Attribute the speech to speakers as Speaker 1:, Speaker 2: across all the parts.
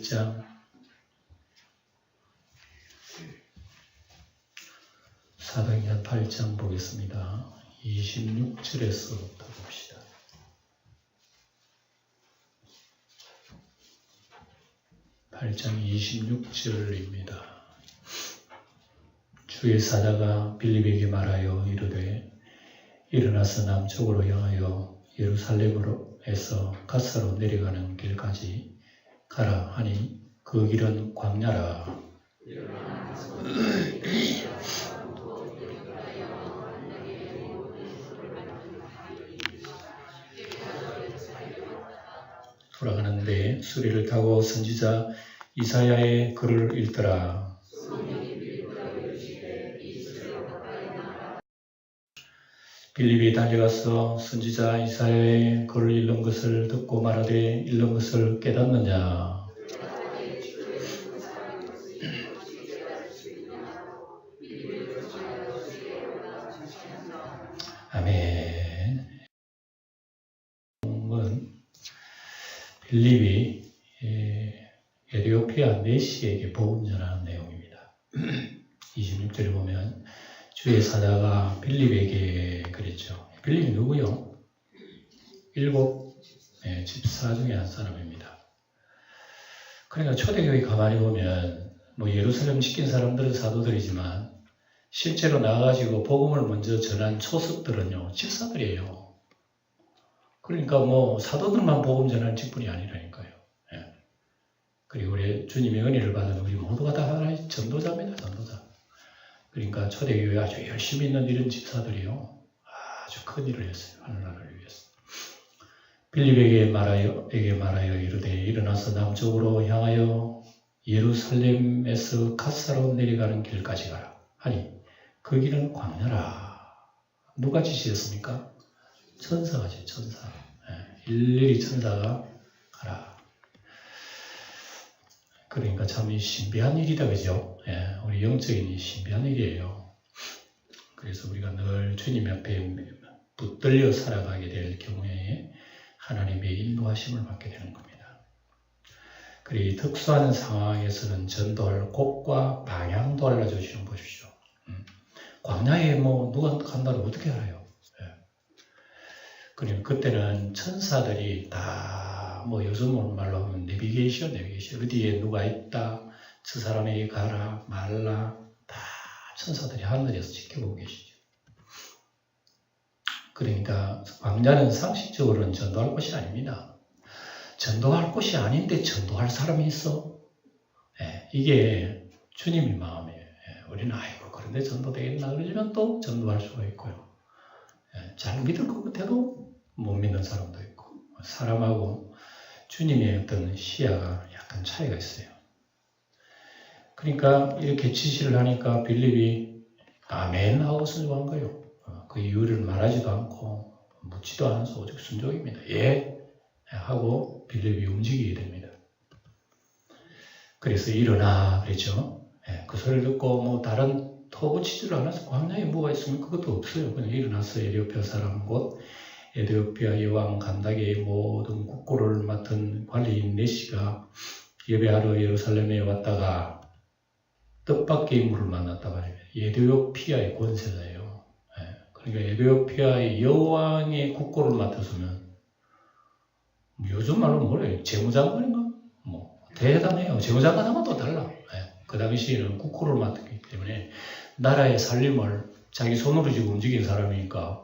Speaker 1: 1장 400년 8장 보겠습니다. 26절에서부터 봅시다. (8장 26절입니다) 주의 사자가 빌립에게 말하여 이르되 일어나서 남쪽으로 향하여 예루살렘에서 가사로 내려가는 길까지 가라 하니 그 길은 광야라. 돌아가는데 수리를 타고 선지자 이사야의 글을 읽더라. 빌립이 달려가서 선지자 이사야의 글을 읽는 것을 듣고 말하되 읽는 것을 깨닫느냐. 아멘. 빌립이 에티오피아 내시에게 복음 전하는 내용입니다. 26절에 보면 주의 사자가 빌립에게 그랬죠. 빌립이 누구요? 7 집사 중에 한 사람입니다. 그러니까 초대교회 가만히 보면 예루살렘 지킨 사람들은 사도들이지만 실제로 나가가지고 복음을 먼저 전한 초석들은요 집사들이에요. 그러니까 사도들만 복음 전하는 직분이 아니라니까요. 예. 그리고 우리 주님의 은혜를 받은 우리 모두가 다 하나의 전도자입니다. 전도자. 그러니까 초대교회 아주 열심히 있는 이런 집사들이요 아주 큰 일을 했어요. 하늘나라를 위해서. 빌립에게 말하여 이르되 일어나서 남쪽으로 향하여 예루살렘에서 가사로 내려가는 길까지 가라 하니 그 길은 광야라. 누가 지시했습니까? 천사가지, 천사. 일일이 천사가 가라. 그러니까 참 신비한 일이다, 그죠? 우리 영적인 신비한 일이에요. 그래서 우리가 늘 주님 앞에 붙들려 살아가게 될 경우에 하나님의 인도하심을 받게 되는 겁니다. 그리고 특수한 상황에서는 전도할 곳과 방향도 알려주시는 보십시오. 광야에 누가 간다고 어떻게 알아요? 그러니까 그때는 천사들이 다 요즘 말로 하면 내비게이션 어디에 누가 있다, 저 사람에게 가라 말라 다 천사들이 하늘에서 지켜보고 계시죠. 그러니까 광야는 상식적으로는 전도할 곳이 아닙니다. 전도할 곳이 아닌데 전도할 사람이 있어. 이게 주님의 마음이에요. 우리는 그런데 전도되겠나 그러지만 또 전도할 수가 있고요. 잘 믿을 것 같아도 못 믿는 사람도 있고 사람하고 주님의 어떤 시야가 약간 차이가 있어요. 그러니까 이렇게 지시를 하니까 빌립이 아멘 하고 순종한 거예요. 그 이유를 말하지도 않고 묻지도 않아서 오직 순종입니다. 예 하고 빌립이 움직이게 됩니다. 그래서 일어나 그랬죠. 그 소리를 듣고 다른 토붙이지를 않아서 광야에 뭐가 있으면 그것도 없어요. 그냥 일어나서 에티오피아 사람 곧 에티오피아 여왕 간다게의 모든 국고를 맡은 관리인 네시가 예배하러 예루살렘에 왔다가 뜻밖의 인물을 만났다고 합니다. 에티오피아의 권세자예요. 그러니까 에티오피아의 여왕의 국고를 맡았으면 요즘 말로 뭐래요? 재무장관인가? 대단해요. 재무장관하면 또 달라. 그 당시에는 국고를 맡았기 때문에 나라의 살림을 자기 손으로 지금 움직인 사람이니까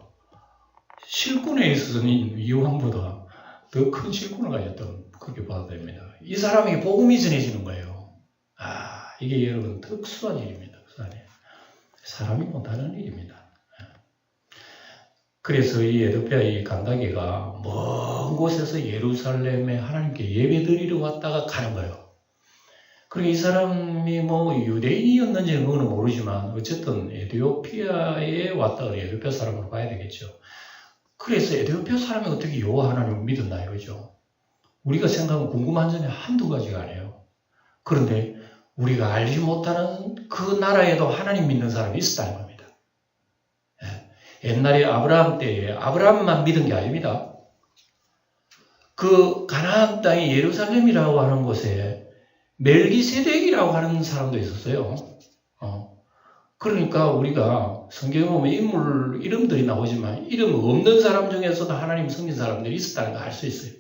Speaker 1: 실권에 있어서는 여왕보다 더 큰 실권을 가졌던 그렇게 봐도 됩니다. 이 사람에게 복음이 전해지는 거예요. 이게 여러분 특수한 일입니다. 사람이 못하는 일입니다. 그래서 이 에티오피아의 간다게가 먼 곳에서 예루살렘에 하나님께 예배드리러 왔다가 가는 거예요. 그리고 이 사람이 유대인이었는지는 그거는 모르지만 어쨌든 에티오피아에 왔다 그래요. 에티오피아 사람으로 봐야 되겠죠. 그래서 에티오피아 사람이 어떻게 여호와 하나님을 믿었나 이거죠. 우리가 생각하면 궁금한 점이 한두 가지가 아니에요. 그런데 우리가 알지 못하는 그 나라에도 하나님 믿는 사람이 있었다는 겁니다. 옛날에 아브라함 때에 아브라함만 믿은 게 아닙니다. 그 가나안 땅이 예루살렘이라고 하는 곳에 멜기세덱이라고 하는 사람도 있었어요. 그러니까 우리가 성경에 보면 인물 이름들이 나오지만 이름 없는 사람 중에서도 하나님 섬긴 사람들이 있었다는 걸 알 수 있어요.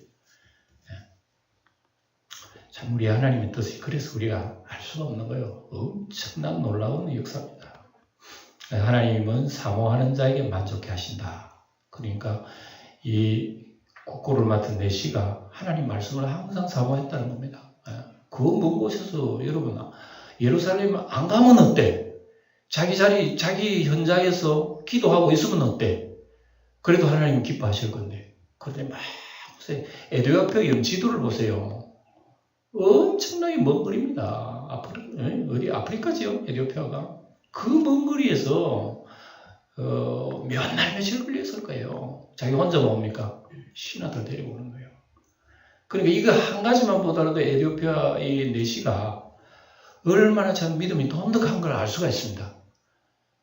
Speaker 1: 참 우리 하나님의 뜻이 그래서 우리가 알 수가 없는 거예요. 엄청난 놀라운 역사입니다. 하나님은 사모하는 자에게 만족해 하신다. 그러니까 이 국고를 맡은 내시가 하나님 말씀을 항상 사모했다는 겁니다. 그 먼 곳에서 여러분 예루살렘 안 가면 어때? 자기 자리, 자기 현장에서 기도하고 있으면 어때? 그래도 하나님은 기뻐하실 건데. 그런데 막 보세요. 에드오피아 지도를 보세요. 엄청나게 먼 거리입니다. 어디 아프리카지요? 에드오피아가. 그 먼 거리에서 몇 날 며칠 걸렸을 거예요. 자기 혼자 뭡니까? 신하들 데리고 오는 거예요. 그러니까 이거 한 가지만 보더라도 에드오피아 이 내시가 얼마나 참 믿음이 돈독한 걸 알 수가 있습니다.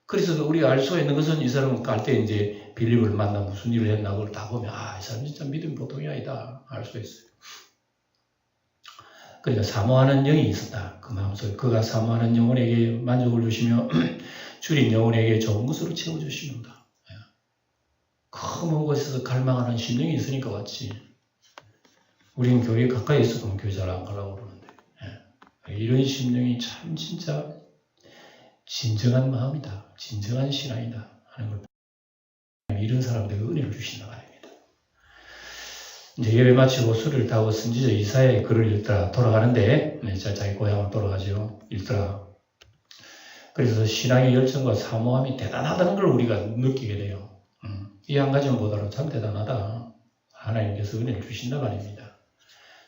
Speaker 1: 그래서 우리가 알 수가 있는 것은 이 사람은 갈 때 이제 빌립을 만나 무슨 일을 했나 그걸 다 보면 이 사람 진짜 믿음이 보통이 아니다 알 수가 있어요. 그러니까 사모하는 영이 있었다. 그 마음속에 그가 사모하는 영혼에게 만족을 주시며 줄인 영혼에게 좋은 것으로 채워주시는다. 그 먼 곳에서 갈망하는 심령이 있으니까 왔지. 우리는 교회 가까이 있어도 교회 잘 안 가려고 그러는데 이런 심령이 참 진짜 진정한 마음이다. 진정한 신앙이다. 하는 걸 이런 사람들에게 은혜를 주신다고 합니다. 이제 예배 마치고 술을 타고 선지자 이사야의 글을 읽더라. 돌아가는데 자기 고향으로 돌아가죠. 읽더라. 그래서 신앙의 열정과 사모함이 대단하다는 걸 우리가 느끼게 돼요. 이 한 가지만 보더라도 참 대단하다. 하나님께서 은혜를 주신다고 합니다.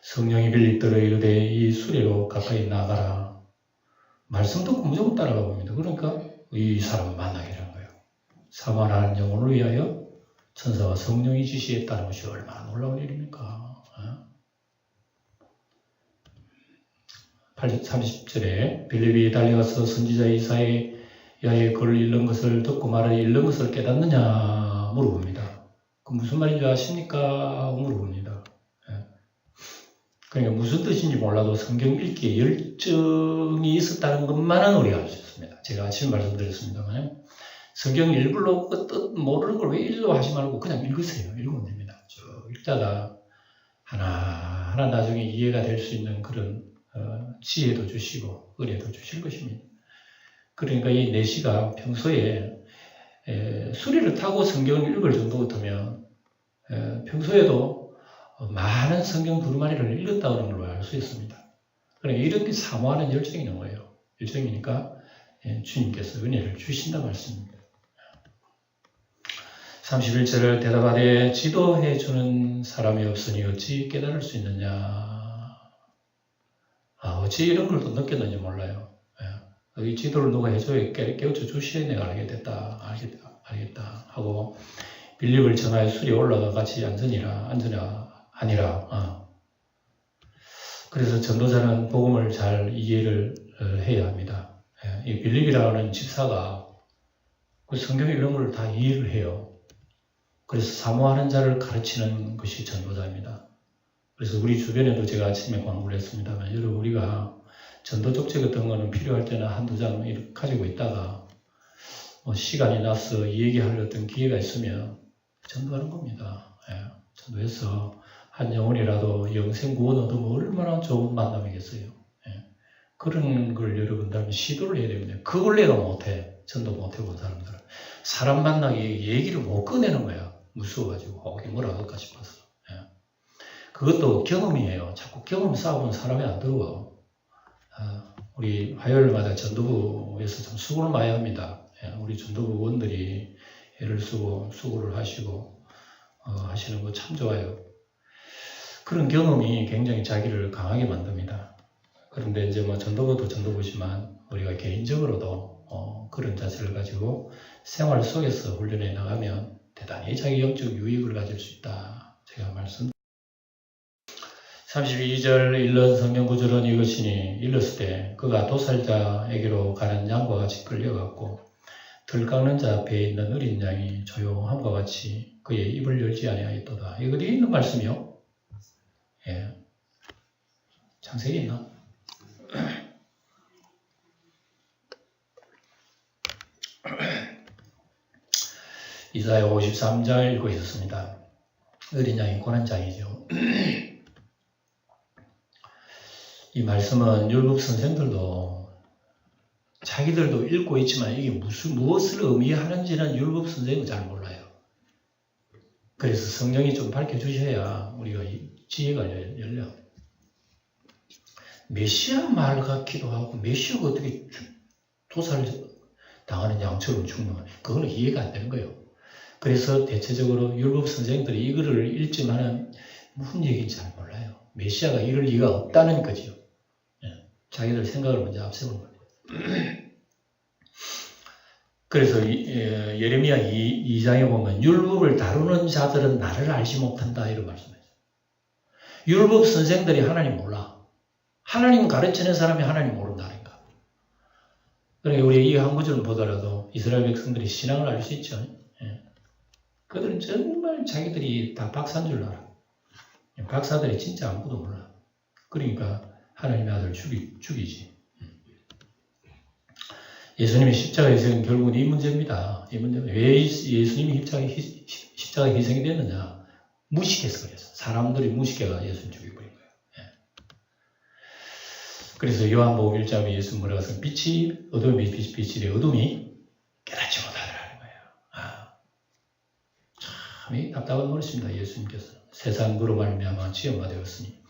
Speaker 1: 성령이 빌립들어 이르되 이 수레로 가까이 나가라. 말씀 듣고 무조건 따라가 봅니다. 그러니까 이 사람을 만나게 되는 거예요. 사모하는 영혼을 위하여 천사와 성령이 지시했다는 것이 얼마나 놀라운 일입니까? 30절에 빌립이 달려가서 선지자 이사야의 글을 읽는 것을 듣고 말하여 읽는 것을 깨닫느냐 물어봅니다. 그 무슨 말인지 아십니까? 물어봅니다. 그러니까 무슨 뜻인지 몰라도 성경 읽기에 열정이 있었다는 것만은 우리가 알 수 있습니다. 제가 아침에 말씀드렸습니다만 성경 일부러 그 뜻 모르는 걸 왜 읽으려고 하지 말고 그냥 읽으세요. 읽으면 됩니다. 쭉 읽다가 하나하나 나중에 이해가 될 수 있는 그런 지혜도 주시고 은혜도 주실 것입니다. 그러니까 이 내시가 평소에 수리를 타고 성경을 읽을 정도 같으면 평소에도 많은 성경 두루마리를 읽었다는 걸로 알 수 있습니다. 그러니까 이렇게 사모하는 열정이 있는 거예요. 열정이니까 주님께서 은혜를 주신다 말씀입니다. 31절을 대답하되 지도해 주는 사람이 없으니 어찌 깨달을 수 있느냐. 어찌 이런 걸 또 느꼈는지 몰라요. 이 지도를 누가 해줘야 깨우쳐 주셔야 내가 알겠다 하고 빌립을 정하여 술이 올라가 같이 아니라. 그래서 전도자는 복음을 잘 이해를 해야 합니다. 이 빌립이라는 집사가 그 성경 이런 걸 다 이해를 해요. 그래서 사모하는 자를 가르치는 것이 전도자입니다. 그래서 우리 주변에도 제가 아침에 광고를 했습니다만 여러분 우리가 전도 쪽지 같은 거는 필요할 때는 한두 장 가지고 있다가 시간이 나서 얘기할 어떤 기회가 있으면 전도하는 겁니다. 전도해서 한 영혼이라도 영생 구원 얻으면 얼마나 좋은 만남이겠어요. 그런 걸 여러분들 시도를 해야 됩니다. 그걸 내가 못해. 전도 못해본 사람들은. 사람 만나기 얘기를 못 꺼내는 거야. 무서워가지고 이게 뭐라 할까 싶어서. 그것도 경험이에요. 자꾸 경험 쌓아보면 사람이 안 들어. 우리 화요일마다 전도부에서 참 수고를 많이 합니다. 우리 전도부 원들이 애를 쓰고 수고를 하시고 하시는 거 참 좋아요. 그런 경험이 굉장히 자기를 강하게 만듭니다. 그런데 이제 전도부도 전도부지만 우리가 개인적으로도 그런 자세를 가지고 생활 속에서 훈련해 나가면 대단히 자기 영적 유익을 가질 수 있다. 제가 말씀 32절 읽는 성경 구절은 이것이니 읽었을 때 그가 도살자에게로 가는 양과 같이 끌려갔고 들 깎는 자 앞에 있는 어린 양이 조용함과 같이 그의 입을 열지 아니하였도다. 이거 어디 있는 말씀이요? 창세기 있나? 이사야 53장 읽고 있었습니다. 어린 양이 고난장이죠. 이 말씀은 율법 선생들도 자기들도 읽고 있지만 이게 무엇을 의미하는지는 율법 선생은 잘 몰라요. 그래서 성령이 좀 밝혀주셔야 우리가 지혜가 열려. 메시아 말 같기도 하고 메시아가 어떻게 도살을 당하는 양처럼 죽는 거예요. 그거는 이해가 안 되는 거예요. 그래서 대체적으로 율법 선생들이 이거를 읽지만은 무슨 얘기인지 잘 몰라요. 메시아가 이럴 리가 없다는 거죠. 자기들 생각을 먼저 앞세우는 거예요. 그래서 예레미야 2장에 보면 율법을 다루는 자들은 나를 알지 못한다 이런 말씀이에요. 율법 선생들이 하나님 몰라. 하나님 가르치는 사람이 하나님 모른다니까. 그러니까 우리 이 한 구절을 보더라도 이스라엘 백성들이 신앙을 알 수 있죠. 그들은 정말 자기들이 다 박사인 줄 알아. 박사들이 진짜 아무것도 몰라. 그러니까 하나님의 아들 죽이지. 예수님의 십자가 희생은 결국은 이 문제입니다. 이 문제. 왜 예수님이 십자가 희생이 됐느냐? 무식해서 그래서. 사람들이 무식해가 예수님 죽여버린 거예요. 그래서 요한복음 1장에 예수님 뭐라고 했어요? 빛이 어둠이 깨닫지 못하더라는 거예요. 참 답답한 노릇입니다. 예수님께서. 세상 그로 말미암아 지음바 되었으니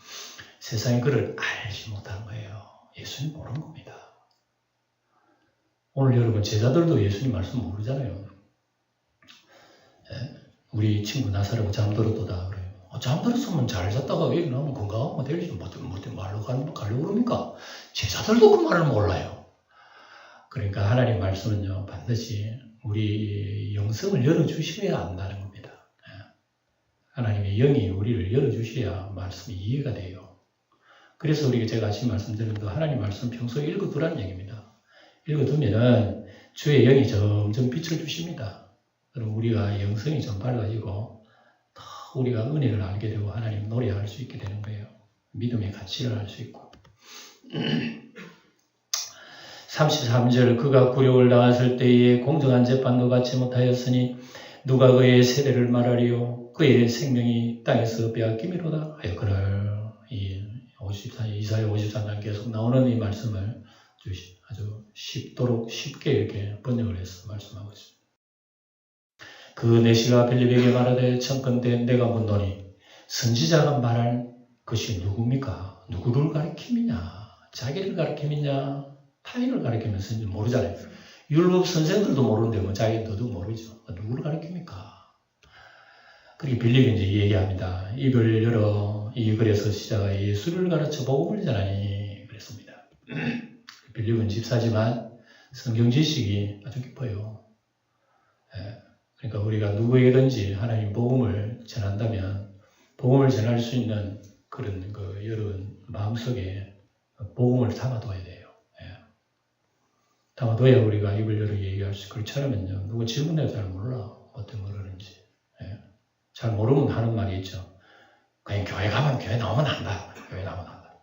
Speaker 1: 세상이 그를 알지 못한 거예요. 예수님 모르는 겁니다. 오늘 여러분 제자들도 예수님 말씀 모르잖아요. 우리 친구 나사라고 잠들었다 그래요. 잠들었으면 잘 잤다가 왜 일어나면 건강하면 되지. 말로 가려고 그럽니까? 제자들도 그 말을 몰라요. 그러니까 하나님 말씀은요 반드시 우리 영성을 열어주셔야 안다는 겁니다. 하나님의 영이 우리를 열어주셔야 말씀이 이해가 돼요. 그래서 제가 아침 말씀드린 거 하나님 말씀 평소에 읽어두라는 얘기입니다. 읽어두면은 주의 영이 점점 빛을 주십니다. 그럼 우리가 영성이 좀 밝아지고 더 우리가 은혜를 알게 되고 하나님 노래할 수 있게 되는 거예요. 믿음의 가치를 알 수 있고. 33절 그가 굴욕을 당했을 때에 공정한 재판도 받지 못하였으니 누가 그의 세대를 말하리요. 그의 생명이 땅에서 빼앗김이로다 하였거늘. 이사야 53장 계속 나오는 이 말씀을 아주 쉽게 이렇게 번역을 해서 말씀하고 있습니다. 그 내시가 빌립에게 말하되 청컨대 내가 묻노니 선지자가 말할 것이 누굽니까? 누구를 가리킴이냐? 자기를 가리킴이냐? 타인을 가리키면서 모르잖아요. 율법 선생들도 모르는데 뭐 자기도 모르죠. 누구를 가리킵니까? 그렇게 빌립이 이제 얘기합니다. 입을 열어 이 글에서 시작하여 예수를 가르쳐 복음을 전하니 그랬습니다. 빌립은 집사지만 성경 지식이 아주 깊어요. 그러니까 우리가 누구에게든지 하나님 복음을 전한다면 복음을 전할 수 있는 그런 여러 마음속에 복음을 담아둬야 돼요. 담아둬야 우리가 입을 열어 얘기할 수 있고 그렇지 않으면요. 누구 질문해도 잘 몰라. 어떤 걸 하는지. 잘 모르면 하는 말이 있죠. 그냥 교회 가면 교회 나오면 안다. 교회 나오면 안다.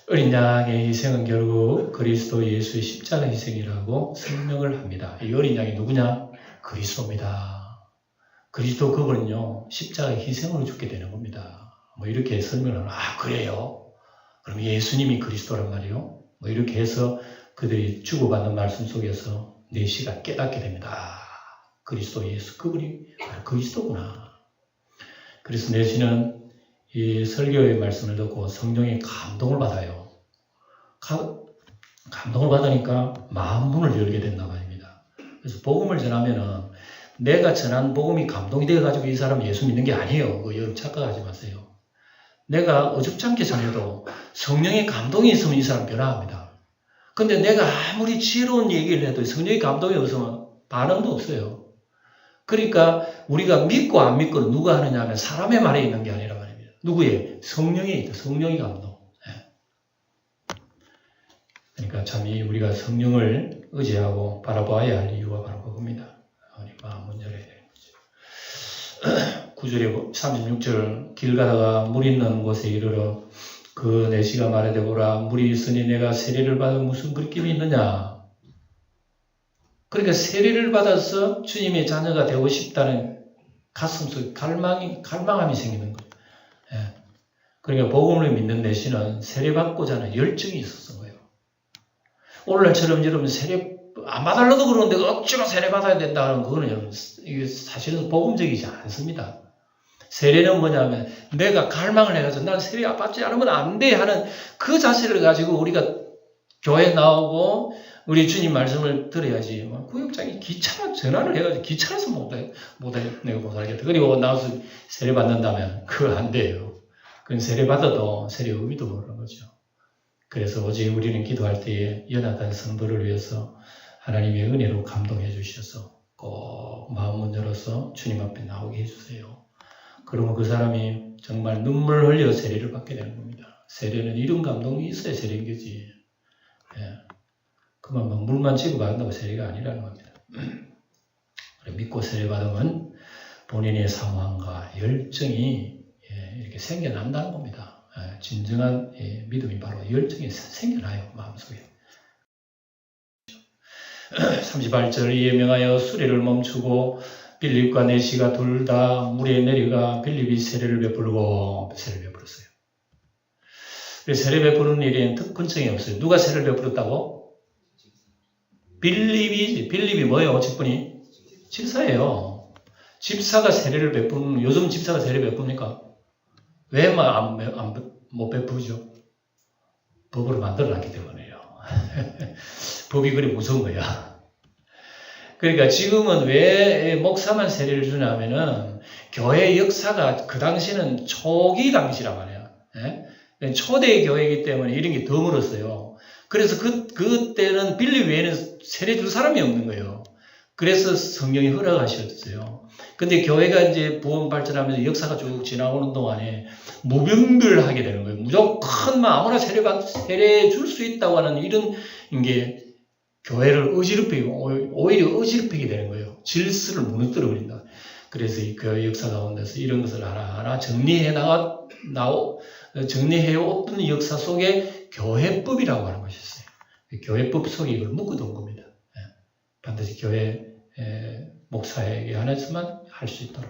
Speaker 1: 어린 양의 희생은 결국 그리스도 예수의 십자가 희생이라고 설명을 합니다. 이 어린 양이 누구냐? 그리스도입니다. 그리스도 그분은요 십자가 희생으로 죽게 되는 겁니다. 뭐 이렇게 설명을 하면 그래요? 그럼 예수님이 그리스도란 말이요? 뭐 이렇게 해서 그들이 주고받는 말씀 속에서 내시가 깨닫게 됩니다. 그리스도 예수 그분이 그리스도구나. 그래서 내시는 이 설교의 말씀을 듣고 성령의 감동을 받아요. 감동을 받으니까 마음 문을 열게 된단 말입니다. 그래서 복음을 전하면은 내가 전한 복음이 감동이 되어가지고 이 사람 예수 믿는 게 아니에요. 여러분 착각하지 마세요. 내가 어줍잖게 전해도 성령의 감동이 있으면 이 사람 변화합니다. 근데 내가 아무리 지혜로운 얘기를 해도 성령의 감동이 없으면 반응도 없어요. 그러니까 우리가 믿고 안 믿고는 누가 하느냐 하면 사람의 말에 있는 게 아니라 말입니다. 누구의? 성령에 있다. 성령의 감동. 그러니까 참 우리가 성령을 의지하고 바라봐야 할 이유가 바로 그겁니다. 우리 마음을 열어야 되는 거죠. 9절에 36절 길 가다가 물 있는 곳에 이르러 그 그 내시가 말하되 보라 물이 있으니 내가 세례를 받으면 무슨 그림이 있느냐. 그러니까 세례를 받아서 주님의 자녀가 되고 싶다는 가슴속에 갈망함이 생기는 거예요. 예. 그러니까 복음을 믿는 내시는 세례받고자 하는 열정이 있었던 거예요. 오늘날처럼 여러분 세례 안 받으려도 그러는데 억지로 세례 받아야 된다는 그거는 여러분 이게 사실은 복음적이지 않습니다. 세례는 뭐냐면 내가 갈망을 해가지고 난 세례 받지 않으면 안 돼 하는 그 자세를 가지고 우리가 교회 나오고 우리 주님 말씀을 들어야지. 구역장이 귀찮아 전화를 해가지고 귀찮아서 내가 못 살겠다. 그리고 나와서 세례 받는다면 그거 안 돼요. 그건 세례 받아도 세례 의미도 모르는 거죠. 그래서 오직 우리는 기도할 때에 연약한 성도를 위해서 하나님의 은혜로 감동해 주셔서 꼭 마음을 열어서 주님 앞에 나오게 해주세요. 그러면 그 사람이 정말 눈물 흘려 세례를 받게 되는 겁니다. 세례는 이런 감동이 있어야 세례인 거지. 예. 그만 물만 치고 받는다고 세례가 아니라는 겁니다. 믿고 세례 받으면 본인의 사모함과 열정이 이렇게 생겨난다는 겁니다. 진정한 믿음이 바로 열정이 생겨나요. 마음속에. 38절 이에 명하여 수레를 멈추고 빌립과 내시가 둘 다 물에 내려가 빌립이 세례를 베풀었어요. 세례 베푸는 일에는 특권성이 없어요. 누가 세례를 베풀었다고? 빌립이 뭐예요? 직분이? 집사예요. 집사가 세례를 베푸는, 요즘 집사가 세례 베풉니까? 왜 못 베푸죠? 법으로 만들어놨기 때문에요. 법이 그리 무서운 거야. 그러니까 지금은 왜 목사만 세례를 주냐 하면은 교회 역사가 그 당시는 초기 당시란 말이야. 예? 초대 교회이기 때문에 이런 게 더 멀었어요. 그래서 그때는 빌립 외에는 세례 줄 사람이 없는 거예요. 그래서 성령이 허락하셨어요. 근데 교회가 이제 부흥 발전하면서 역사가 쭉 지나오는 동안에 무분별하게 되는 거예요. 무조건 아무나 세례 줄 수 있다고 하는 이런 게 교회를 오히려 어지럽히게 되는 거예요. 질서를 무너뜨려 버린다. 그래서 이 교회 역사 가운데서 이런 것을 하나하나 정리해 오던 역사 속에 교회법이라고 하는 것이 있어요. 교회법 속에 이걸 묶어둔 겁니다. 반드시 교회 목사에게 한해서만 할 수 있도록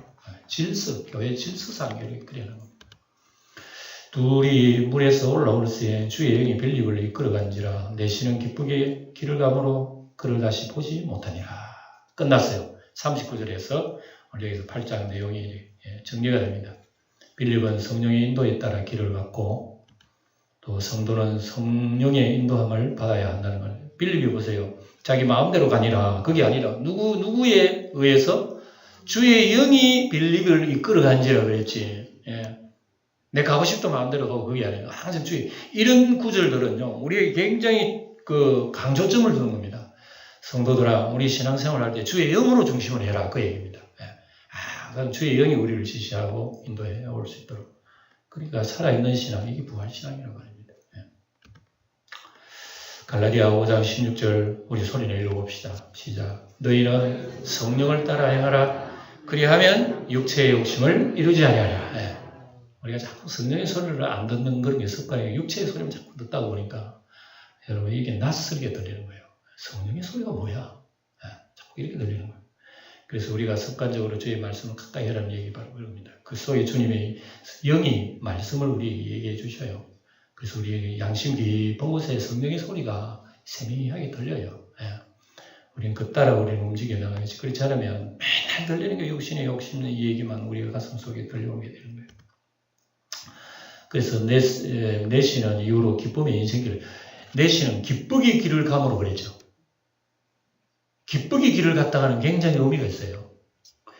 Speaker 1: 교회 질서상 이렇게 그려놓은 겁니다. 둘이 물에서 올라올 때에 주의 영이 빌립을 이끌어간지라 내시는 기쁘게 길을 가므로 그를 다시 보지 못하니라. 끝났어요. 39절에서 여기서 8장 내용이 정리가 됩니다. 빌립은 성령의 인도에 따라 길을 갔고 또 성도는 성령의 인도함을 받아야 한다는 걸. 빌립이 보세요. 자기 마음대로 가니라. 그게 아니라 누구에 의해서 주의 영이 빌립을 이끌어간지라 그랬지. 내 가고 싶던 마음대로 가고 그게 아니라 항상 이런 구절들은요. 우리에게 굉장히 강조점을 두는 겁니다. 성도들아 우리 신앙생활 할 때 주의 영으로 중심을 해라. 그 얘기입니다. 그럼 주의 영이 우리를 지시하고 인도해 올 수 있도록. 그러니까 살아있는 신앙, 이게 부활신앙이라고 합니다. 갈라디아 5장 16절 우리 소리내 읽어봅시다. 시작. 너희는 성령을 따라 행하라. 그리하면 육체의 욕심을 이루지 아니하라. 우리가 자꾸 성령의 소리를 안 듣는 그런 게 습관이에요. 육체의 소리만 자꾸 듣다 보니까 여러분 이게 낯설게 들리는 거예요. 성령의 소리가 뭐야? 자꾸 이렇게 들리는 거예요. 그래서 우리가 습관적으로 주의 말씀을 가까이 하라는 얘기 바로 그럽니다. 그 속에 주님의 영이 말씀을 우리에게 얘기해 주셔요. 그래서 우리에게 양심 깊은 곳에 성령의 소리가 세미하게 들려요. 우리는 그 따라 우리는 움직여 나가야지. 그렇지 않으면 맨날 들리는 게 육신의 욕심, 이 얘기만 우리가 가슴 속에 들려오게 되는 거예요. 그래서 내시는 이후로 기쁨의 인생길을, 내시는 기쁘게 길을 감으로 그랬죠. 기쁘게 길을 갔다가는 굉장히 의미가 있어요.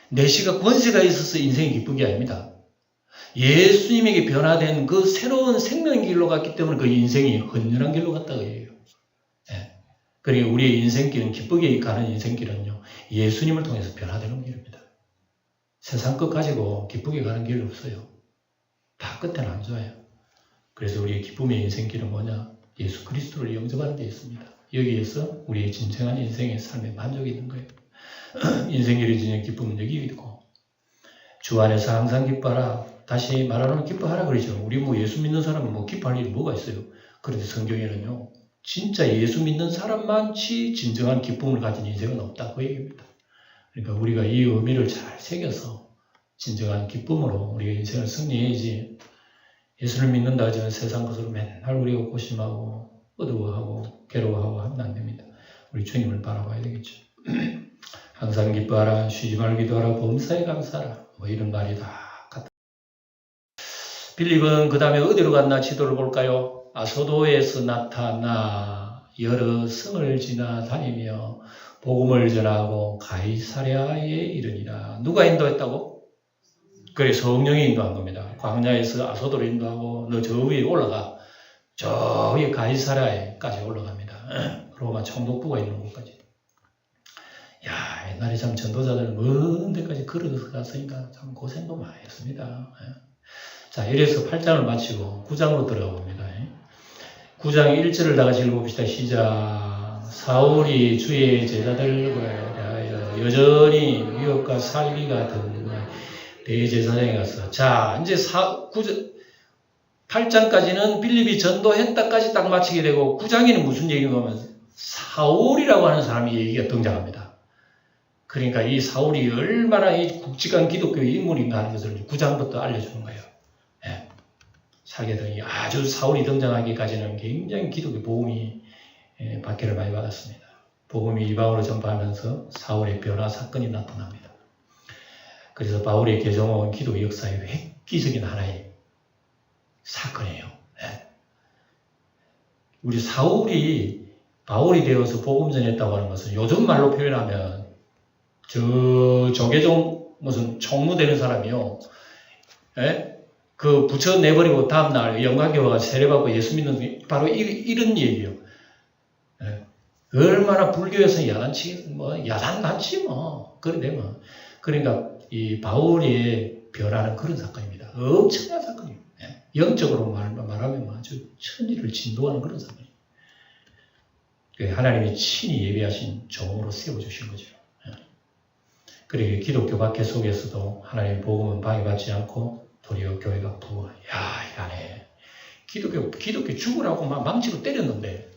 Speaker 1: 내시가 권세가 있어서 인생이 기쁘게 아닙니다. 예수님에게 변화된 그 새로운 생명의 길로 갔기 때문에 그 인생이 헌연한 길로 갔다고 해요. 그러니까 우리의 인생길은 기쁘게 가는 인생길은요. 예수님을 통해서 변화되는 길입니다. 세상 것 가지고 기쁘게 가는 길은 없어요. 다 끝에는 안 좋아요. 그래서 우리의 기쁨의 인생길은 뭐냐? 예수 그리스도를 영접하는 데 있습니다. 여기에서 우리의 진정한 인생의 삶의 만족이 있는 거예요. 인생길이 주는 기쁨은 여기 있고 주 안에서 항상 기뻐하라. 다시 말하면 기뻐하라 그러죠. 우리 뭐 예수 믿는 사람은 뭐 기뻐할 일이 뭐가 있어요. 그런데 성경에는요, 진짜 예수 믿는 사람만치 진정한 기쁨을 가진 인생은 없다. 그 얘기입니다. 그러니까 우리가 이 의미를 잘 새겨서 진정한 기쁨으로 우리가 인생을 승리해야지, 예수를 믿는다 하지만 세상 것으로 맨날 우리가 고심하고 어두워하고 괴로워하고 하면 안 됩니다. 우리 주님을 바라봐야 되겠죠. 항상 기뻐하라, 쉬지 말고 기도하라, 범사에 감사하라, 뭐 이런 말이 다 같다. 빌립은 그 다음에 어디로 갔나 지도를 볼까요? 아소도에서 나타나 여러 성을 지나 다니며 복음을 전하고 가이사랴에 이르니라. 누가 인도했다고? 그래, 성령이 인도한 겁니다. 광야에서 아소도로 인도하고 너 저 위에 올라가. 저 위에 가이사랴에까지 올라갑니다. 로마 총독부가 있는 곳까지. 야, 옛날에 참 전도자들 먼 데까지 걸어서 갔으니까 참 고생도 많이 했습니다. 자, 이래서 8장을 마치고 9장으로 들어가 봅니다. 9장 1절을 다 같이 읽어봅시다. 시작. 사울이 주의 제자들과 대하여 여전히 위협과 살기가 든 대제사장에 가서, 자, 이제 8장까지는 빌립이 전도했다까지 딱 마치게 되고, 9장에는 무슨 얘기가 하면 사울이라고 하는 사람이 얘기가 등장합니다. 그러니까 이 사울이 얼마나 이 굵직한 기독교의 인물인가 하는 것을 9장부터 알려주는 거예요. 예. 사계등이 아주 사울이 등장하기까지는 굉장히 기독교 복음이 박해를 많이 받았습니다. 복음이 이방으로 전파하면서 사울의 변화 사건이 나타납니다. 그래서 바울의 개종은 기독 역사의 획기적인 하나의 사건이에요. 네. 우리 사울이 바울이 되어서 복음 전했다고 하는 것은 요즘 말로 표현하면 조계종 무슨 총무되는 사람이요. 네? 그 부처 내버리고 다음날 영광에 와서 세례받고 예수 믿는 바로 이런 얘기예요. 네. 얼마나 불교에서 야단치 야단같이 그런데 그러니까 이 바울의 변화는 그런 사건입니다. 엄청난 사건입니다. 영적으로 말하면 아주 천지를 진동하는 그런 사건입니다. 하나님이 친히 예비하신 종으로 세워주신 거죠. 그리고 기독교 박해 속에서도 하나님의 복음은 방해받지 않고 도리어 교회가 부흥. 이간에 기독교 죽으라고 막 망치로 때렸는데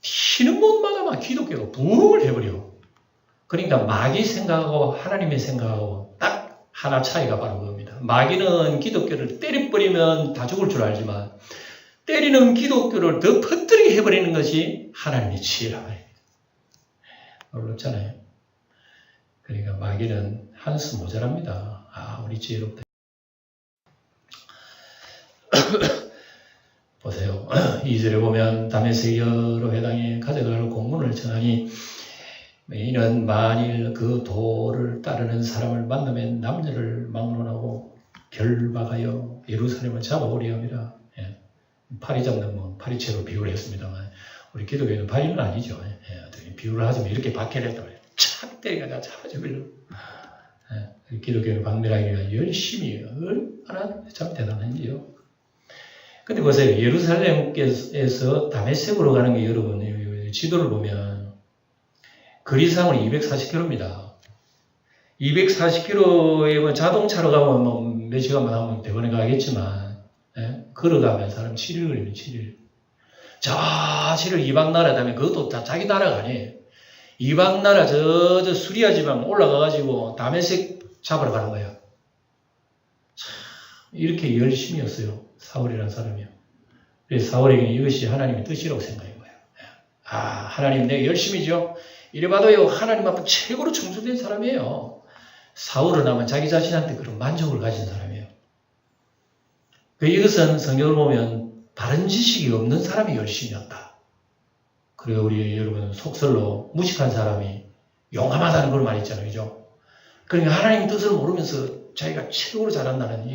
Speaker 1: 튀는 곳마다 막 기독교가 부흥을 해버려. 그러니까 마귀 생각하고 하나님의 생각하고 딱 하나 차이가 바로 그겁니다. 마귀는 기독교를 때려버리면 다 죽을 줄 알지만 때리는 기독교를 더 퍼뜨리게 해버리는 것이 하나님의 지혜란 말입니다. 놀랍잖아요. 그러니까 마귀는 한 수 모자랍니다. 우리 지혜롭다. 보세요. 2절에 보면 다메섹 여러 회당에 가져갈 공문을 전하니 이는 만일 그 도를 따르는 사람을 만나면 남녀를 막론하고 결박하여 예루살렘을 잡아오려 함이라. 파리 잡는 파리채로 비유를 했습니다만 우리 기독교는 파리는 아니죠. 비유를 하자면 이렇게 박해를 했단 말이에요. 착 때려가 잡아주길래. 기독교는 박멸하기가 열심히 얼마나 참 대단한지요. 근데 보세요. 예루살렘에서 다메섹으로 가는 게 여러분 지도를 보면 거리상으로 240km입니다. 240km에 자동차로 가면 몇 시간만 하면 대번에 가겠지만 걸어가면 사람 7일 걸리면 7일. 저 7일 이방 나라 다음에 그것도 다 자기 나라가 아니에요. 이방 나라 저 수리아 지방 올라가가지고 다메섹 잡으러 가는 거예요. 참 이렇게 열심히였어요. 사울이라는 사람이요. 그래서 사울에게는 이것이 하나님의 뜻이라고 생각한 거예요. 하나님 내가 열심히죠. 이래봐도요 하나님 앞에 최고로 청소된 사람이에요. 사울은 아마 자기 자신한테 그런 만족을 가진 사람이에요. 이것은 성경을 보면 바른 지식이 없는 사람이 열심히 한다. 그리고 우리 여러분 속설로 무식한 사람이 용감하다는 그런 말이 있잖아요. 그죠? 그러니까 하나님 뜻을 모르면서 자기가 최고로 잘한다는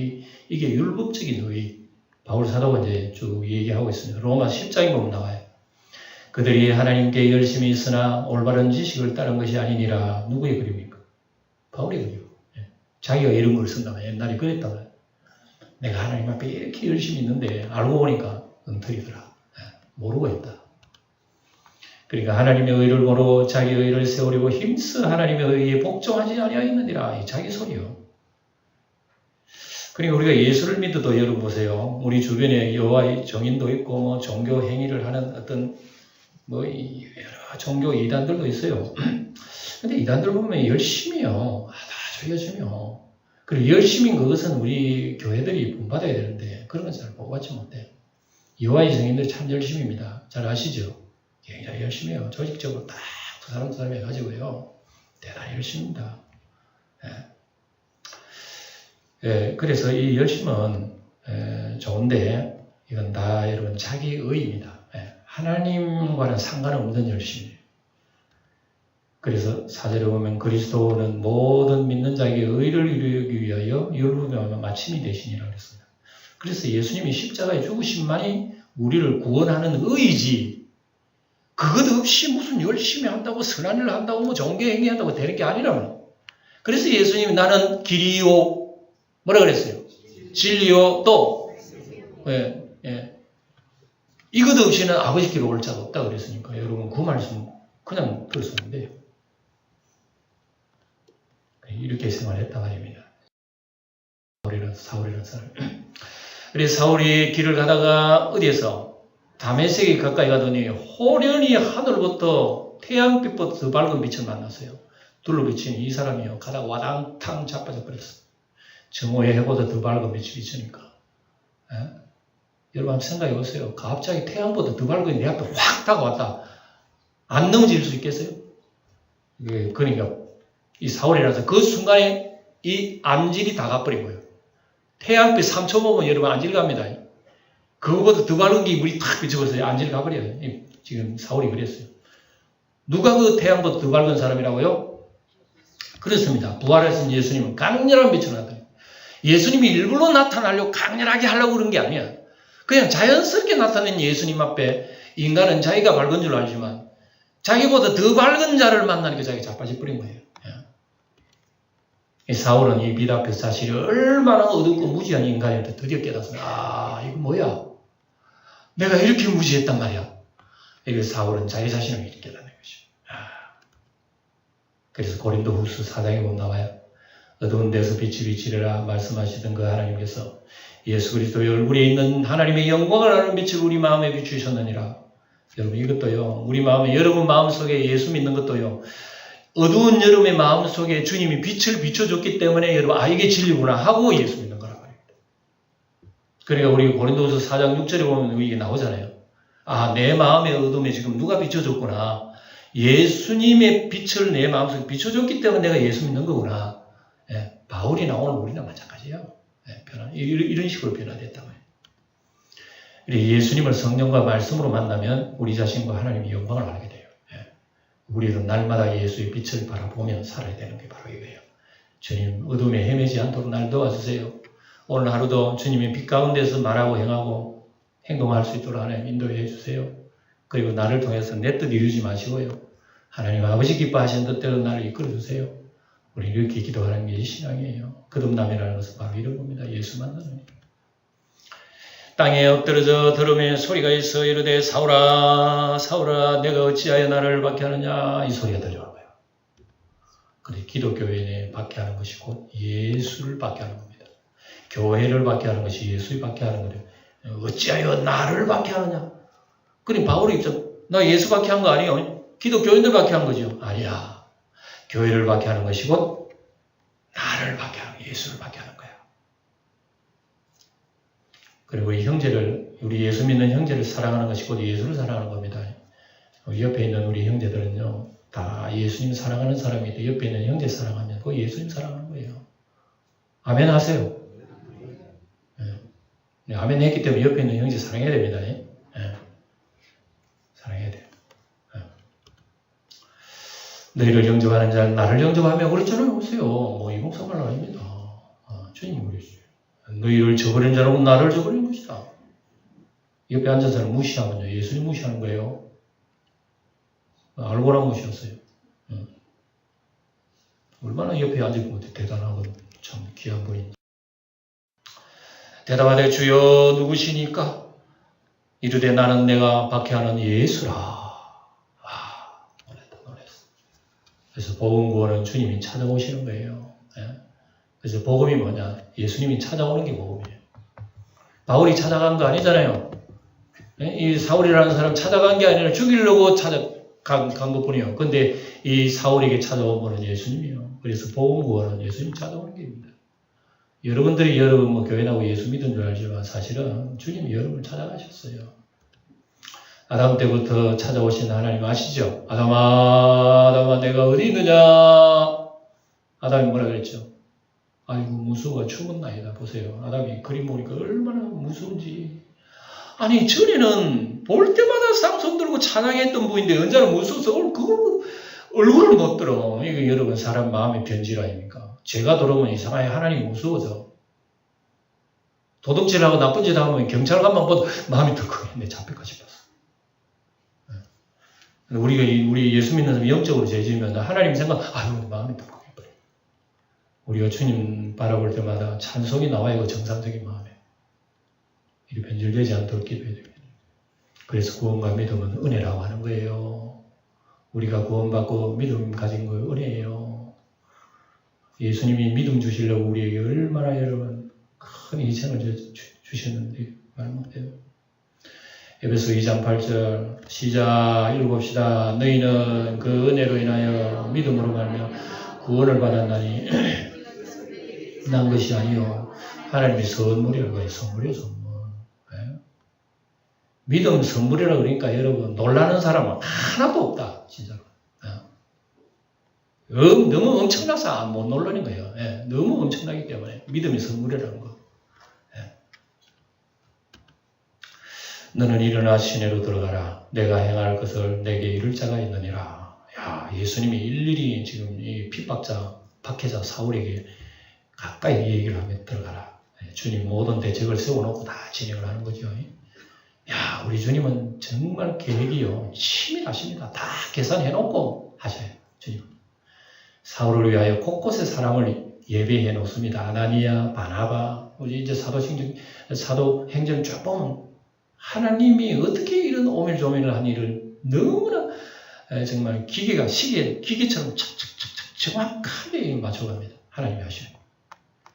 Speaker 1: 이게 율법적인 의의. 바울 사도가 이제 쭉 얘기하고 있습니다. 로마 10장에 보면 나와요. 그들이 하나님께 열심히 있으나 올바른 지식을 따른 것이 아니니라. 누구의 그림입니까? 바울의 그림. 자기가 이런 걸 쓴다면 옛날에 그랬다고요. 내가 하나님 앞에 이렇게 열심히 있는데 알고 보니까 엉터리더라. 모르고 있다. 그러니까 하나님의 의를 모르고 자기 의를 세우려고 힘써 하나님의 의에 복종하지 아니하였느니라. 이 자기 소리요. 그러니까 우리가 예수를 믿어도 여러분 보세요. 우리 주변에 여호와의 정인도 있고 뭐 종교 행위를 하는 어떤 뭐 여러 종교 이단들도 있어요. 근데 이단들 보면 열심히요. 아주 열심히요. 그리고 열심인 그것은 우리 교회들이 본받아야 되는데 그런 건 잘 보고받지 못해요. 여호와의 정인들이 참 열심입니다. 잘 아시죠? 굉장히 열심히 해요. 조직적으로 딱 두 사람 해가지고요. 대단히 열심입니다. 그래서 이 열심은 좋은데 이건 다 여러분 자기 의입니다. 하나님과는 상관없는 열심이에요. 그래서 4절에 보면 그리스도는 모든 믿는 자에게 의를 이루기 위하여 율법에 마침이 되시니라 그랬습니다. 그래서 예수님이 십자가에 죽으심만이 우리를 구원하는 의이지 그것 없이 무슨 열심히 한다고 선한 일을 한다고 뭐 종교행위 한다고 되는 게 아니라면. 그래서 예수님이 나는 길이요 뭐라 그랬어요? 진리요 또 이것 없이는 아버지께로 올 자가 없다 그랬으니까 여러분 그 말씀 그냥 들었었는데 이렇게 생활했다 말입니다. 사울이라는 사람. 그래서 사울이 길을 가다가 어디에서 다메섹에 가까이 가더니 호련히 하늘부터 태양빛보다 더 밝은 빛을 만났어요. 둘로 비친 이 사람이요. 가다가 와당탕 자빠져 버렸어요. 정오의 해보다 더 밝은 빛이 비치니까. 여러분 한번 생각해 보세요. 갑자기 태양보다 더 밝은 내 앞에 확 다가왔다. 안 넘어질 수 있겠어요? 그러니까 이 사울이라서 그 순간에 이 안질이 다 가버린 거예요. 태양빛 3초 보면 여러분 안질 갑니다. 그거보다 더 밝은 게 물이 탁 비춰버려서 안질 가버려요. 지금 사울이 그랬어요. 누가 그 태양보다 더 밝은 사람이라고요? 그렇습니다. 부활하신 예수님은 강렬한 빛을 나타내요. 예수님이 일부러 나타나려고 강렬하게 하려고 그런 게 아니야. 그냥 자연스럽게 나타낸 예수님 앞에 인간은 자기가 밝은 줄 알지만 자기보다 더 밝은 자를 만나니까 자기가 자빠져 버린 거예요. 이 사울은 이 빛 앞에서 자신이 얼마나 어둡고 무지한 인간인데 드디어 깨닫습니다. 이거 뭐야? 내가 이렇게 무지했단 말이야. 이거 사울은 자기 자신을 이렇게 깨닫는 것이죠. 그래서 고린도후서 4장에 보면 나와요. 어두운 데서 빛이 비치리라 말씀하시던 그 하나님께서 예수 그리스도의 얼굴에 있는 하나님의 영광을 아는 빛을 우리 마음에 비추셨느니라. 여러분 이것도요. 우리 마음에 여러분 마음속에 예수 믿는 것도요. 어두운 여름의 마음속에 주님이 빛을 비춰줬기 때문에 여러분 이게 진리구나 하고 예수 믿는 거란 말입니다. 그러니까 우리 고린도후서 4장 6절에 보면 이게 나오잖아요. 내 마음의 어둠에 지금 누가 비춰줬구나. 예수님의 빛을 내 마음속에 비춰줬기 때문에 내가 예수 믿는 거구나. 바울이 나오는 우리나 마찬가지예요. 이런 식으로 변화됐다고 해요. 예수님을 성령과 말씀으로 만나면 우리 자신과 하나님의 영광을 알게 돼요. 우리는 날마다 예수의 빛을 바라보며 살아야 되는 게 바로 이거예요. 주님 어둠에 헤매지 않도록 날 도와주세요. 오늘 하루도 주님의 빛 가운데서 말하고 행하고 행동할 수 있도록 하나님 인도해 주세요. 그리고 나를 통해서 내 뜻 이루지 마시고요. 하나님 아버지 기뻐하시는 뜻대로 나를 이끌어 주세요. 우리 이렇게 기도하는 게 신앙이에요. 거듭남이라는 것은 바로 이런 겁니다. 예수 만나는 일. 땅에 엎드려져 들음에 소리가 있어 이르되 사울아 사울아 내가 어찌하여 나를 박해하느냐 이 소리가 들려오는 거예요. 그래 기독교인에 박해하는 것이 곧 예수를 박해하는 겁니다. 교회를 박해하는 것이 예수를 박해하는 거예요. 어찌하여 나를 박해하느냐. 그럼 바울이 입장 나 예수 박해한 거 아니에요. 기독교인들 박해한 거죠. 아니야. 교회를 박해하는 것이 곧 나를 박해하는 거예요. 예수를 박해하는 거야. 그리고 이 형제를 우리 예수 믿는 형제를 사랑하는 것이 곧 예수를 사랑하는 겁니다. 옆에 있는 우리 형제들은요. 다 예수님 사랑하는 사람인데 옆에 있는 형제 사랑하면 그 예수님 사랑하는 거예요. 아멘 하세요. 아멘 했기 때문에 옆에 있는 형제 사랑해야 됩니다. 사랑해야 돼요. 너희를 영접하는 자는 나를 영접하며 그랬잖아요. 보세요. 이 목사말 아닙니다. 주님이 그랬어요. 너희를 저버린 자는 나를 저버린 것이다. 옆에 앉은 사람 무시하면요. 예수님 무시하는 거예요. 알고나 무시했어요. 얼마나 옆에 앉은 것도 대단하고 참 귀한 분인지. 대답하되 주여 누구시니까? 이르되 나는 내가 박해하는 예수라. 놀랬어. 그래서 복음 구원은 주님이 찾아오시는 거예요. 그래서 복음이 뭐냐? 예수님이 찾아오는 게 복음이에요. 바울이 찾아간 거 아니잖아요. 이 사울이라는 사람 찾아간 게 아니라 죽이려고 찾아간 것뿐이에요. 근데 이 사울에게 찾아온 분은 예수님이에요. 그래서 복음 구원은 예수님 찾아오는 길입니다. 여러분들이 여러분 뭐 교회 나오고 예수 믿은 줄 알지만 사실은 주님이 여러분을 찾아가셨어요. 아담 때부터 찾아오신 하나님 아시죠? 아담아 내가 어디 있느냐? 아담이 뭐라 그랬죠? 아이고 무서워 죽었나이다. 보세요. 아담이 그림 보니까 얼마나 무서운지. 아니 전에는 볼 때마다 쌍손 들고 찬양했던 분인데 언제는 무서워서 그걸 얼굴을 못 들어. 이거 여러분 사람 마음의 변질 아닙니까? 죄가 들어오면 이상하게 하나님이 무서워져. 도둑질하고 나쁜 짓 하면 경찰 가면 마음이 덜컥했네. 잡힐까 싶었어. 우리 예수 믿는 사람 영적으로 죄 지으면 하나님 생각 아유 마음이 덜컥해버려. 우리가 주님 바라볼 때마다 찬송이 나와야 그 정상적인 마음에 이 변질되지 않도록 기도해야 됩니다. 그래서 구원과 믿음은 은혜라고 하는 거예요. 우리가 구원받고 믿음 가진 거 은혜예요. 예수님이 믿음 주시려고 우리에게 얼마나 여러분 큰 희생을 주셨는데 말 못해요. 에베소 2장 8절 시작 읽어봅시다. 너희는 그 은혜로 인하여 믿음으로 말하며 구원을 받았나니 난 것이 아니요 하나님의 선물이라고 해요. 선물이요 선물. 네? 믿음 선물이라고 그러니까 여러분 놀라는 사람은 하나도 없다. 진짜로. 네? 너무 엄청나서 못 놀라는 거예요. 네? 너무 엄청나기 때문에 믿음이 선물이라는 거. 너는 일어나 시내로 들어가라. 내가 행할 것을 내게 이룰 자가 있느니라. 야, 예수님이 일일이 지금 이 핍박자, 박해자 사울에게 가까이 얘기를 하며 들어가라. 주님 모든 대책을 세워놓고 다 진행을 하는 거죠. 야, 우리 주님은 정말 계획이요. 치밀하십니다. 다 계산해놓고 하셔요. 주님. 사울을 위하여 곳곳에 사람을 예배해 놓습니다. 아나니아, 바나바, 우리 이제 사도행전 쭉 보면 하나님이 어떻게 이런 오밀조밀을 한 일을 너무나 정말 기계처럼 착착착착 정확하게 맞춰갑니다. 하나님이 하시는.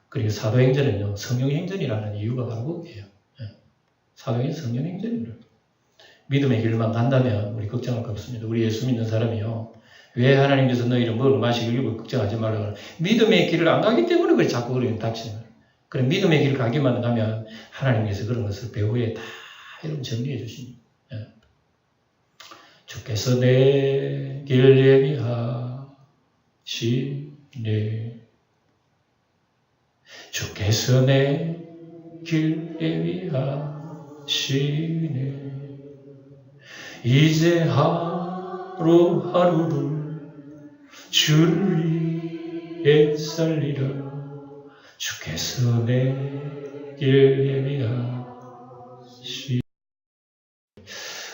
Speaker 1: 그리고 사도행전은요, 성령행전이라는 이유가 바로 그거예요. 사도행전 성령행전이에요. 믿음의 길만 간다면 우리 걱정할 거 없습니다. 우리 예수 믿는 사람이요. 왜 하나님께서 너희를 먹을 마시고 일부 걱정하지 말라고 믿음의 길을 안 가기 때문에 그래 자꾸 그렇게 닥치는 거예요. 그래 믿음의 길을 가기만 하면 하나님께서 그런 것을 배후에 다 이런 정리해 주십니다. 주께서 내 길 예비하시네. 주께서 내 길 예비하시네. 이제 하루하루를 주를 위해 살리라. 주께서 내 길 예비하시네.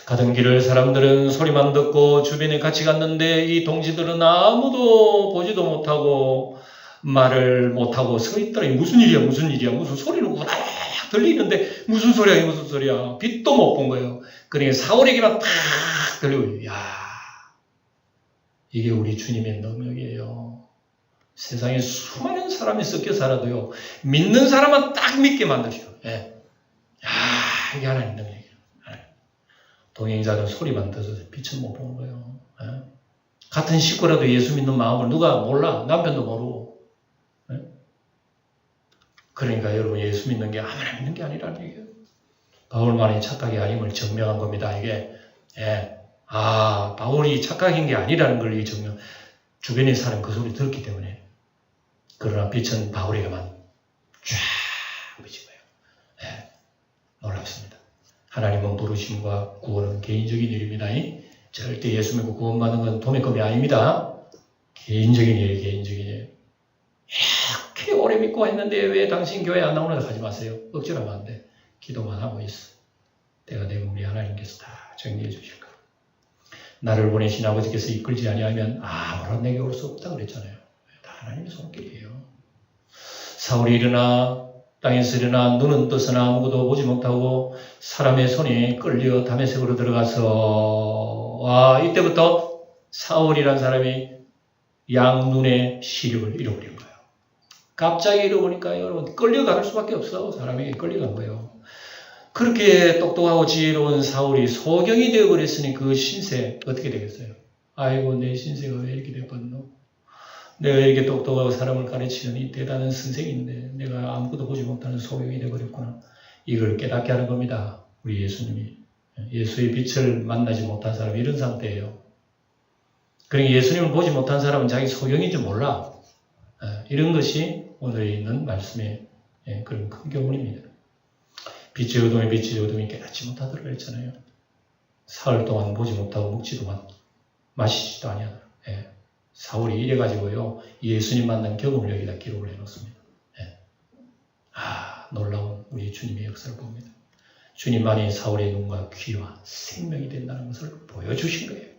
Speaker 1: 가던 길을 사람들은 소리만 듣고 주변에 같이 갔는데 이 동지들은 아무도 보지도 못하고 말을 못하고 서 있더라. 무슨 일이야 무슨 소리는 우닥 들리는데 무슨 소리야 빛도 못 본 거예요. 그러니까 사울에게만 딱 들리고 야 이게 우리 주님의 능력이에요. 세상에 수많은 사람이 섞여 살아도요 믿는 사람만 딱 믿게 만드셔. 야 이게 하나님 능력이에요. 동행자들 소리만 들어서 빛은 못 보는 거예요. 같은 식구라도 예수 믿는 마음을 누가 몰라. 남편도 모르고. 그러니까 여러분 예수 믿는 게 아무나 믿는 게 아니라는 얘기예요. 바울만이 착각이 아님을 증명한 겁니다. 이게 바울이 착각인 게 아니라는 걸 증명. 주변에 사람 그 소리 들었기 때문에. 그러나 빛은 바울에게만 쫙 비친 거예요. 놀랍습니다. 하나님은 부르심과 구원은 개인적인 일입니다. 절대 예수 믿고 구원받는 건 도매금이 아닙니다. 개인적인 일이에요. 개인적인 일. 이렇게 오래 믿고 했는데 왜 당신 교회 안 나오나 하지 마세요. 억지로 하면 안 돼. 기도만 하고 있어. 때가 되면 우리 하나님께서 다 정리해 주실 거예요. 나를 보내신 아버지께서 이끌지 아니하면 아무런 내게 올 수 없다 그랬잖아요. 다 하나님의 손길이에요. 사울이 일어나 땅에서 일어나 눈은 떠서나 아무것도 보지 못하고 사람의 손에 끌려 다메섹으로 들어가서 이때부터 사울이라는 사람이 양눈의 시력을 잃어버린 거예요. 갑자기 잃어보니까 여러분 끌려갈 수밖에 없어. 사람에게 끌려간 거예요. 그렇게 똑똑하고 지혜로운 사울이 소경이 되어버렸으니 그 신세 어떻게 되겠어요? 아이고 내 신세가 왜 이렇게 돼버렸노? 내가 이렇게 똑똑하고 사람을 가르치는 이 대단한 선생인데 내가 아무것도 보지 못하는 소경이 되어버렸구나. 이걸 깨닫게 하는 겁니다. 우리 예수님이. 예수의 빛을 만나지 못한 사람이 이런 상태예요. 그러니까 예수님을 보지 못한 사람은 자기 소경인 줄 몰라. 이런 것이 오늘에 있는 말씀의 그런 큰 교훈입니다. 빛의 어둠이 깨닫지 못하도록 했잖아요. 사흘 동안 보지 못하고 먹지도 마시지도 아니하더라. 사울이 이래가지고요 예수님 만난 경험을 여기다 기록을 해놓습니다. 놀라운 우리 주님의 역사를 봅니다. 주님만이 사울의 눈과 귀와 생명이 된다는 것을 보여주신 거예요.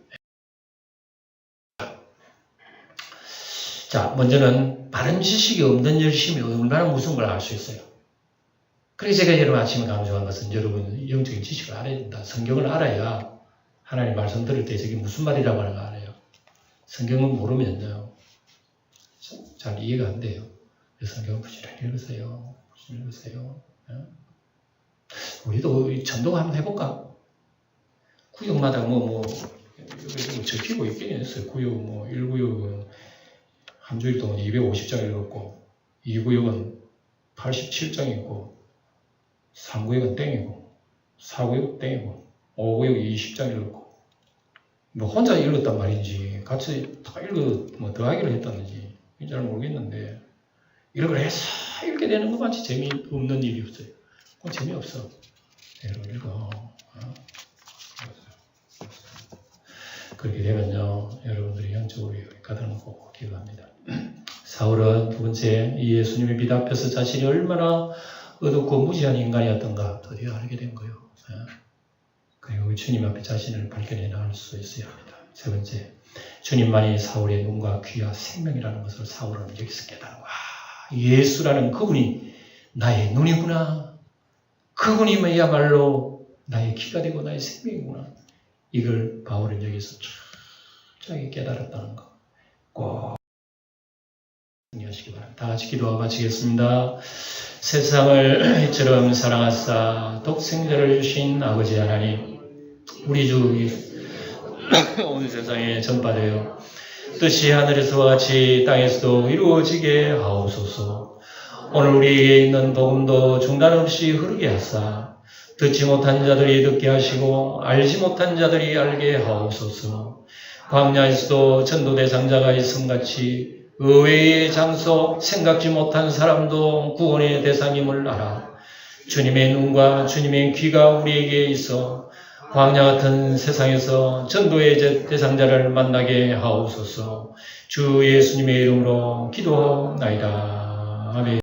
Speaker 1: 자, 먼저는 바른 지식이 없는 열심이 얼마나 무서운 걸 알 수 있어요. 그래서 제가 여러분 아침에 강조한 것은 여러분 영적인 지식을 알아야 된다. 성경을 알아야 하나님 말씀 들을 때 저게 무슨 말이라고 하는 거 알아요. 성경을 모르면요 잘 이해가 안 돼요. 성경을 부지런히 읽으세요. 우리도 전도 한번 해볼까? 구역마다 여기 적히고 있긴 했어요. 구역 1구역은 한 주일 동안 250장 읽었고 2구역은 87장 읽고 3구역은 땡이고 4구역 땡이고 5구역 20장 읽었고 혼자 읽었단 말인지 같이 다 더 하기로 했다는지 잘 모르겠는데 이런 걸 해서 읽게 되는 것만치 재미없는 일이 없어요. 그건 재미없어. 여러분 읽어. 그렇게 되면요 여러분들이 영적으로 가다는 거 꼭 기억합니다. 사울은 두 번째 이 예수님의 빛 앞에서 자신이 얼마나 어둡고 무지한 인간이었던가 드디어 알게 된 거예요. 그리고 주님 앞에 자신을 발견해 나갈 수 있어야 합니다. 세 번째, 주님만이 사울의 눈과 귀와 생명이라는 것을 사울은 여기서 깨달아. 예수라는 그분이 나의 눈이구나. 그분이야말로 나의 귀가 되고 나의 생명이구나. 이걸 바울은 여기서 철저하게 깨달았다는 거. 꼭 정리하시기 바랍니다. 다 같이 기도하고 마치겠습니다. 세상을 이처럼 사랑하사 독생자를 주신 아버지 하나님, 우리 주 온 세상에 전파되어 뜻이 하늘에서와 같이 땅에서도 이루어지게 하옵소서. 오늘 우리에게 있는 복음도 중단 없이 흐르게 하사 듣지 못한 자들이 듣게 하시고 알지 못한 자들이 알게 하옵소서. 광야에서도 전도 대상자가 있음같이 의외의 장소 생각지 못한 사람도 구원의 대상임을 알아 주님의 눈과 주님의 귀가 우리에게 있어 광야 같은 세상에서 전도의 대상자를 만나게 하옵소서. 주 예수님의 이름으로 기도하옵나이다. 아멘.